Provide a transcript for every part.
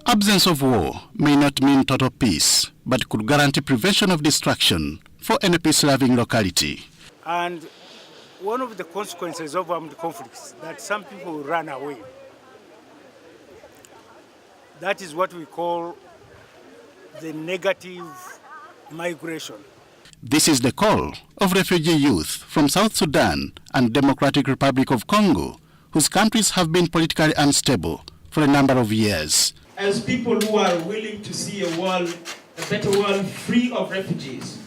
Absence of war may not mean total peace, but could guarantee prevention of destruction for any peace-loving locality. And one of the consequences of armed conflicts that some people run away. That is what we call the negative migration. This is the call of refugee youth from South Sudan and Democratic Republic of Congo, whose countries have been politically unstable for a number of years. As people who are willing to see a better world free of refugees,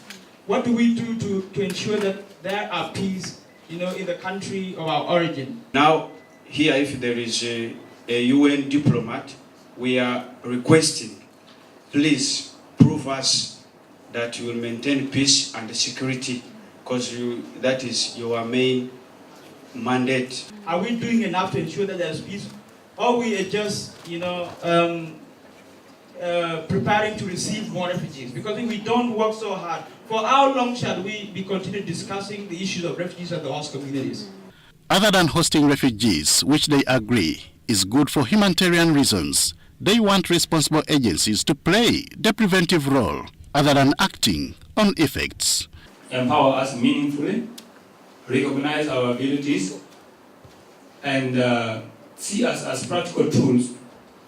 what do we do to ensure that there are peace, in the country of our origin? Now, here, if there is a UN diplomat, we are requesting, please prove us that you will maintain peace and security, because that is your main mandate. Are we doing enough to ensure that there's peace? Or we are just, preparing to receive more refugees? Because if we don't work so hard, for how long shall we be continue discussing the issues of refugees and the host communities? Other than hosting refugees, which they agree is good for humanitarian reasons, they want responsible agencies to play the preventive role other than acting on effects. Empower us meaningfully, recognize our abilities, and see us as practical tools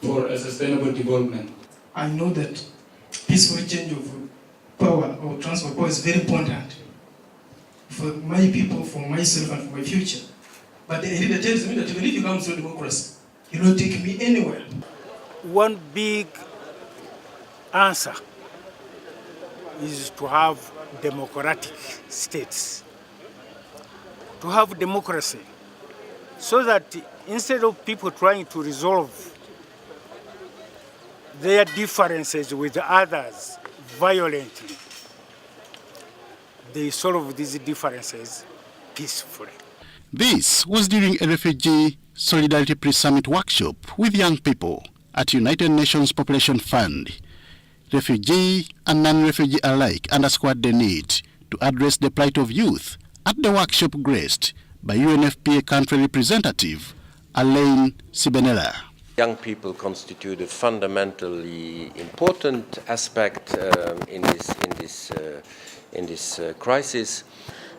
for a sustainable development. I know that peaceful change of power or transfer of power is very important for my people, for myself, and for my future. But the leader tells me that even if you come through democracy, you don't take me anywhere. One big answer is to have democratic states, to have democracy, so that instead of people trying to resolve their differences with others violently, they solve these differences peacefully. This was during a Refugee Solidarity Pre-Summit workshop with young people at United Nations Population Fund. Refugee and non-refugee alike underscored the need to address the plight of youth at the workshop graced by UNFPA country representative Alain Sibenela. Young people constitute a fundamentally important aspect in this crisis.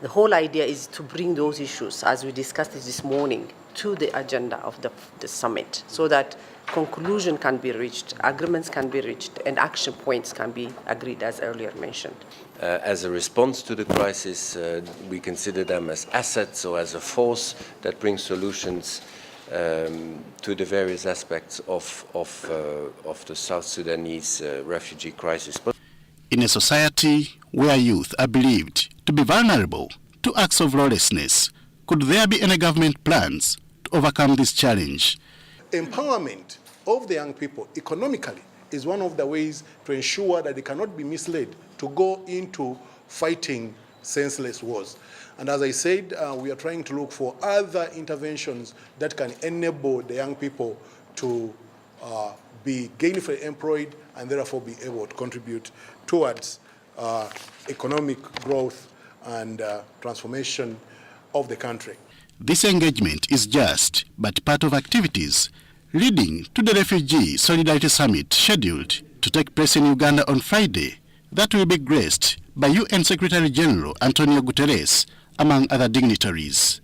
The whole idea is to bring those issues, as we discussed this morning, to the agenda of the summit, so that conclusion can be reached, agreements can be reached, and action points can be agreed, as earlier mentioned. As a response to the crisis, we consider them as assets or as a force that brings solutions to the various aspects of the South Sudanese refugee crisis. In a society where youth are believed to be vulnerable to acts of lawlessness, could there be any government plans to overcome this challenge? Empowerment of the young people economically is one of the ways to ensure that they cannot be misled to go into fighting senseless wars. And as I said, we are trying to look for other interventions that can enable the young people to be gainfully employed and therefore be able to contribute towards economic growth and transformation of the country. This engagement is just but part of activities leading to the Refugee Solidarity Summit scheduled to take place in Uganda on Friday, that will be graced by UN Secretary General Antonio Guterres, among other dignitaries.